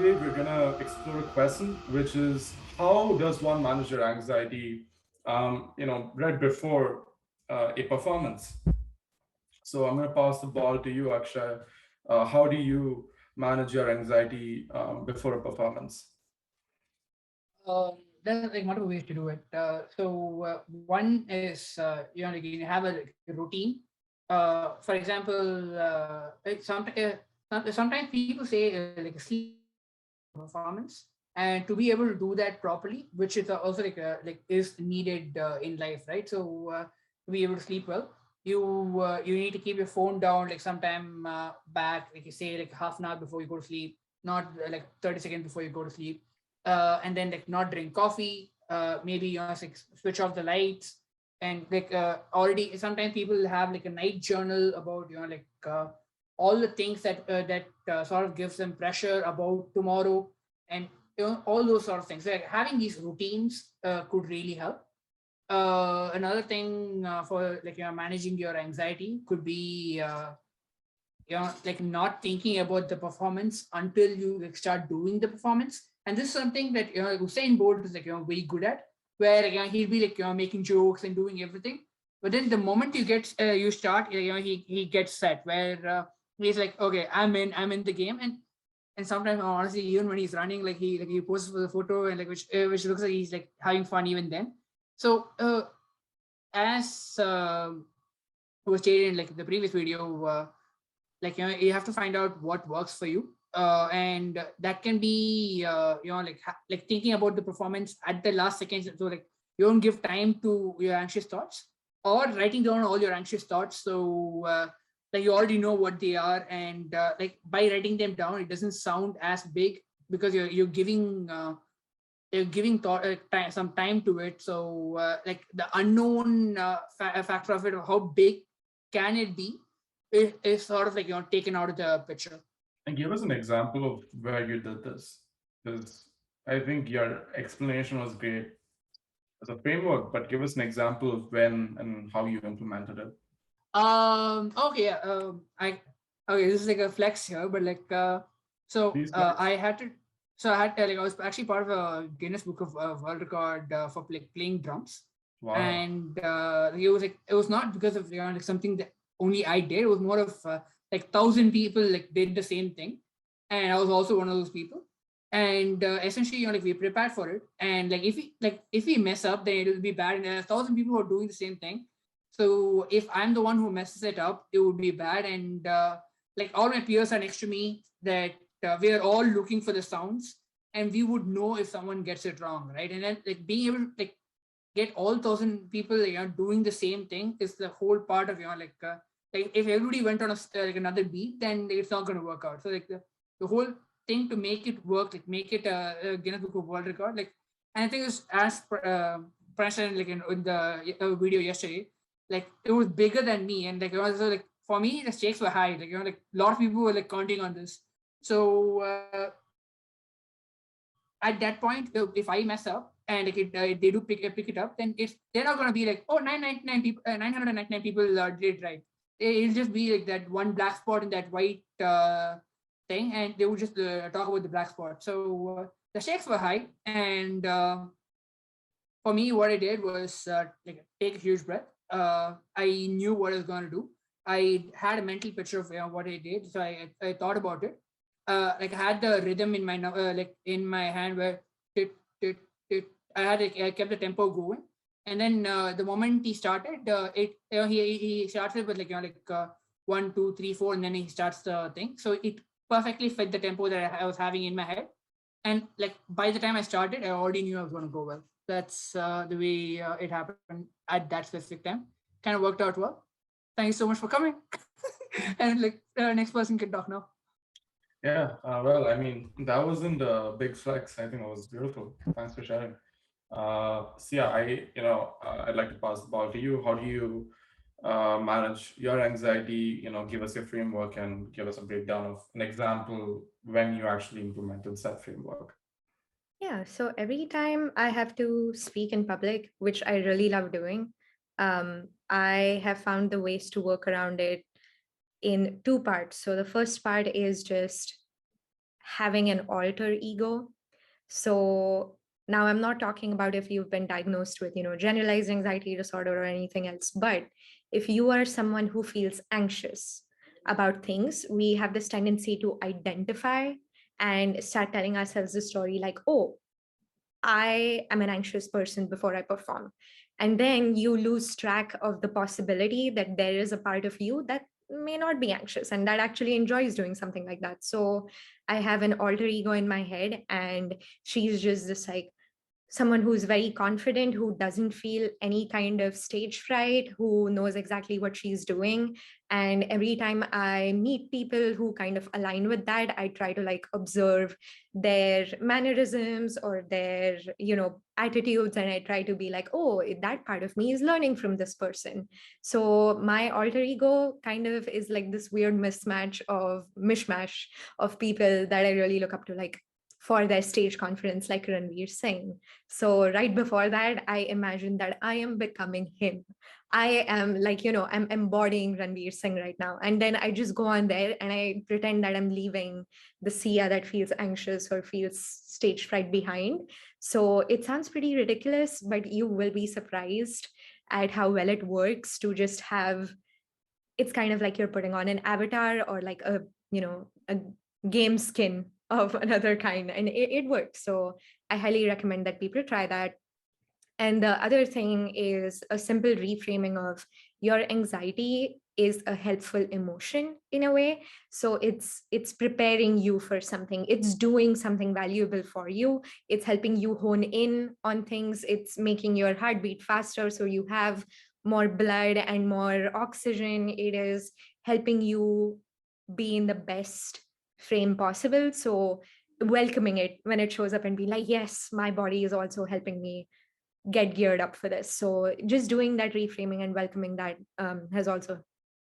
today we're gonna explore a question, which is how does one manage their anxiety, right before a performance. So I'm gonna pass the ball to you, Akshay. How do you manage your anxiety before a performance? There's like multiple ways to do it. One is like you have a routine. For example, sometimes people say like sleep performance, and to be able to do that properly, which is also like is needed in life, right? To be able to sleep well, you need to keep your phone down like sometime back, like you say like half an hour before you go to sleep, not like 30 seconds before you go to sleep, and then like not drink coffee. Maybe like switch off the lights, and like already sometimes people have like a night journal about all the things that sort of gives them pressure about tomorrow, and all those sort of things. Like having these routines could really help. Another thing for like managing your anxiety could be like not thinking about the performance until you like start doing the performance. And this is something that Usain Bolt is like very good at, where he'll be like making jokes and doing everything. But then the moment you start, he gets set where he's like, okay, I'm in the game. And sometimes honestly, even when he's running, like he poses for the photo, and like which looks like he's like having fun even then. So as was stated in like the previous video, like you have to find out what works for you, and that can be like thinking about the performance at the last seconds, so like you don't give time to your anxious thoughts, or writing down all your anxious thoughts, so like you already know what they are, and like by writing them down it doesn't sound as big, because you're giving thought some time to it. So like the unknown factor of it, how big can it be, is sort of like taken out of the picture. And give us an example of where you did this, because I think your explanation was great as a framework, but give us an example of when and how you implemented it. Okay, yeah, I okay, this is like a flex here, but like Please, flex. I had to, so I had like I was actually part of a Guinness Book of World Record for like playing drums. Wow. And it was not because of like something that only I did. It was more of like 1,000 people like did the same thing, and I was also one of those people. And essentially, like we prepared for it, and like if we mess up, then it will be bad. And there's 1,000 people who are doing the same thing, so if I'm the one who messes it up, it would be bad. And like all my peers are next to me, that we are all looking for the sounds, and we would know if someone gets it wrong, right? And then like being able to like get all 1,000 people doing the same thing is the whole part of like if everybody went on like another beat, then it's not going to work out. So like the whole thing to make it work, like make it a Guinness Book of World Record, like, and I think it's as Pranesh like in the video yesterday, like it was bigger than me, and like so like for me the stakes were high, like like a lot of people were like counting on this. So at that point, if I mess up and like they do pick it up, then they're not gonna be like, oh, 999 people, 999 people did it right. It'll just be like that one black spot in that white thing, and they would just talk about the black spot. So the stakes were high, and for me, what I did was like take a huge breath. I knew what I was going to do. I had a mental picture of what I did, so I thought about it. Like I had the rhythm in my like in my hand, where tit, tit, tit. I kept the tempo going, and then the moment he started, he started with like 1, 2, 3, 4, and then he starts the thing. So it perfectly fit the tempo that I was having in my head, and like by the time I started, I already knew I was going to go well. That's the way it happened at that specific time. Kind of worked out well. Thank you so much for coming. And like next person can talk now. Yeah, well, I mean, that wasn't a big flex. I think it was beautiful. Thanks for sharing. So yeah, I'd like to pass the ball to you. How do you manage your anxiety? Give us your framework and give us a breakdown of an example when you actually implemented that framework. Yeah, so every time I have to speak in public, which I really love doing, I have found the ways to work around it in two parts. So the first part is just having an alter ego. So now I'm not talking about if you've been diagnosed with, generalized anxiety disorder or anything else, but if you are someone who feels anxious about things, we have this tendency to identify and start telling ourselves the story like, oh, I am an anxious person before I perform. And then you lose track of the possibility that there is a part of you that may not be anxious and that actually enjoys doing something like that. So I have an alter ego in my head, and she's just this like someone who's very confident, who doesn't feel any kind of stage fright, who knows exactly what she's doing. And every time I meet people who kind of align with that, I try to like observe their mannerisms or their, attitudes. And I try to be like, oh, that part of me is learning from this person. So my alter ego kind of is like this weird mishmash of people that I really look up to, like for their stage confidence, like Ranveer Singh. So right before that, I imagine that I am becoming him. I am like, I'm embodying Ranveer Singh right now. And then I just go on there and I pretend that I'm leaving the Sia that feels anxious or feels stage fright behind. So it sounds pretty ridiculous, but you will be surprised at how well it works to just have, it's kind of like you're putting on an avatar or like a game skin of another kind, and it works. So I highly recommend that people try that. And the other thing is a simple reframing of your anxiety is a helpful emotion in a way. So it's preparing you for something, it's doing something valuable for you, it's helping you hone in on things, it's making your heartbeat faster so you have more blood and more oxygen, it is helping you be in the best frame possible. So welcoming it when it shows up and be like, yes, my body is also helping me get geared up for this. So just doing that reframing and welcoming that has also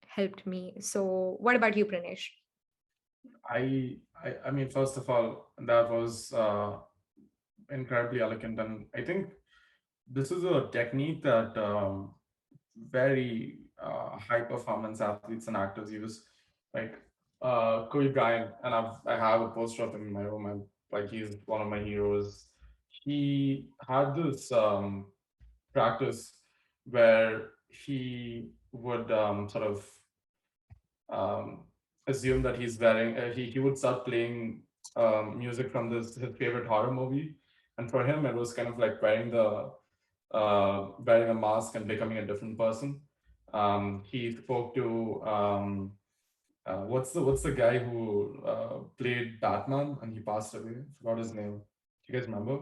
helped me. So what about you, Pranesh? I mean, first of all, that was incredibly elegant, and I think this is a technique that very high performance athletes and actors use. Like Kobe Bryant, and I have a poster of him in my room, and like he's one of my heroes. He had this practice where he would sort of um, assume that he's wearing he would start playing music from his favorite horror movie, and for him it was kind of like wearing a mask and becoming a different person. He spoke to what's the guy who played Batman and he passed away? I forgot his name. Do you guys remember?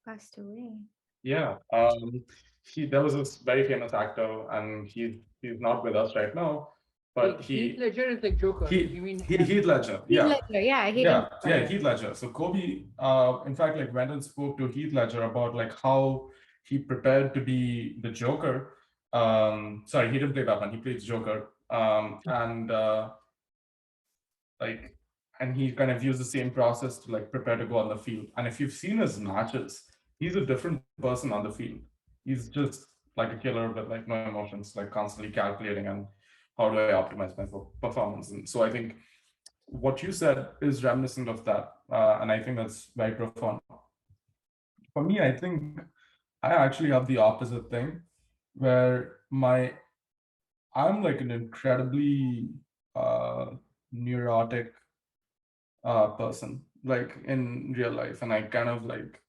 Passed away. Yeah. There was this very famous actor, and he's not with us right now, but Heath Ledger is like Joker. You mean Heath Ledger? Heath Yeah. Ledger, yeah, Heath Ledger. So Kobe, in fact, like went and spoke to Heath Ledger about like how he prepared to be the Joker. Sorry, he didn't play Batman. He played Joker. And like, and he kind of used the same process to like prepare to go on the field. And if you've seen his matches, he's a different person on the field. He's just like a killer with like no emotions, like constantly calculating and how do I optimize my performance. And so I think what you said is reminiscent of that, and I think that's very profound. For me, I think I actually have the opposite thing, where I'm like an incredibly neurotic person, like in real life, and I kind of like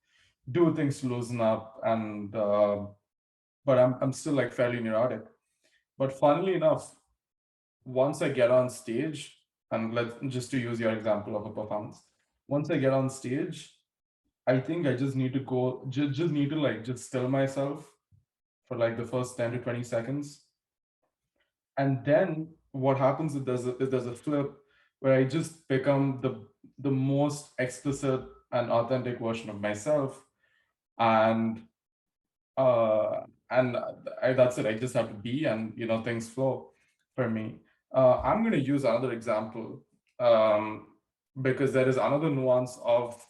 do things to loosen up, and but I'm still like fairly neurotic. But funnily enough, once I get on stage, and let's just to use your example of a performance, once I get on stage, I think I just need to just need to like just still myself for like the first 10 to 20 seconds. And then what happens is there's a flip where I just become the most explicit and authentic version of myself. And that's it. I just have to be, and things flow for me. I'm going to use another example, because there is another nuance of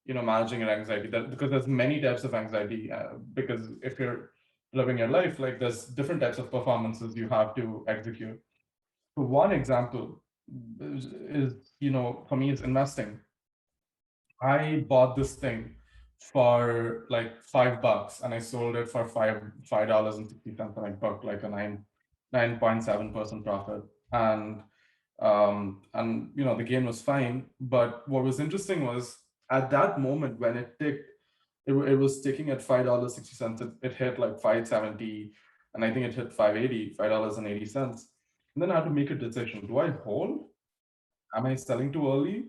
managing your anxiety, because there's many types of anxiety, because if you're living your life, like there's different types of performances you have to execute. So one example is for me is investing. I bought this thing for like $5 and I sold it for $5.60 and I booked like a 9.7% profit. And the gain was fine. But what was interesting was at that moment when it ticked, it was ticking at $5.60. It hit like 570, and I think it hit $5.80. And then I had to make a decision. Do I hold? Am I selling too early?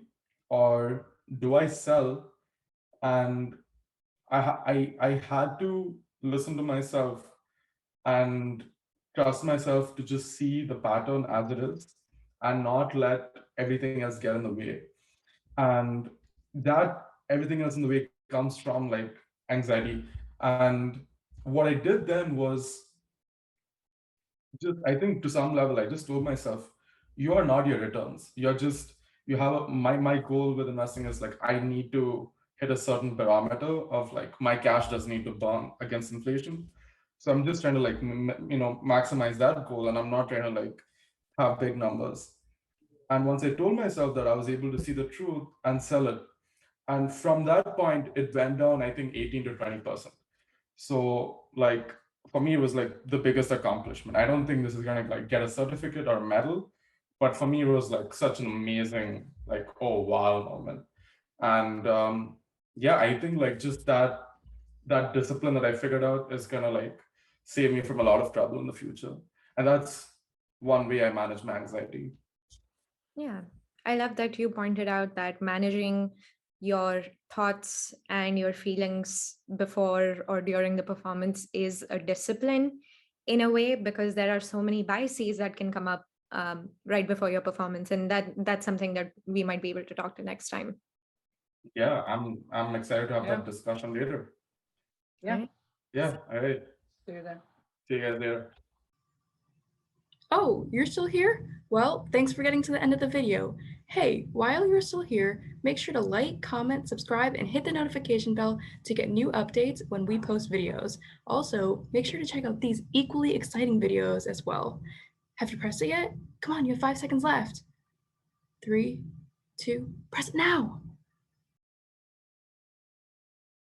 Or do I sell? And I had to listen to myself and trust myself to just see the pattern as it is and not let everything else get in the way. And that everything else in the way comes from like anxiety. And what I did then was just, I think to some level, I just told myself, you are not your returns. You're just, you have my goal with investing is like, I need to hit a certain parameter of like, my cash does need to burn against inflation. So I'm just trying to like, maximize that goal. And I'm not trying to like have big numbers. And once I told myself that, I was able to see the truth and sell it. And from that point, it went down, I think 18 to 20%. So like for me, it was like the biggest accomplishment. I don't think this is gonna like get a certificate or a medal, but for me, it was like such an amazing, like, oh wow moment. And yeah, I think like just that discipline that I figured out is gonna like save me from a lot of trouble in the future. And that's one way I manage my anxiety. Yeah, I love that you pointed out that managing your thoughts and your feelings before or during the performance is a discipline in a way, because there are so many biases that can come up right before your performance, and that's something that we might be able to talk to next time. Yeah, I'm excited to have that discussion later. Yeah. Right? Yeah, all right. See you then. See you guys there. Oh, you're still here? Well, thanks for getting to the end of the video. Hey, while you're still here, make sure to like, comment, subscribe, and hit the notification bell to get new updates when we post videos. Also, make sure to check out these equally exciting videos as well. Have you pressed it yet? Come on, you have 5 seconds left. 3, 2, press it now!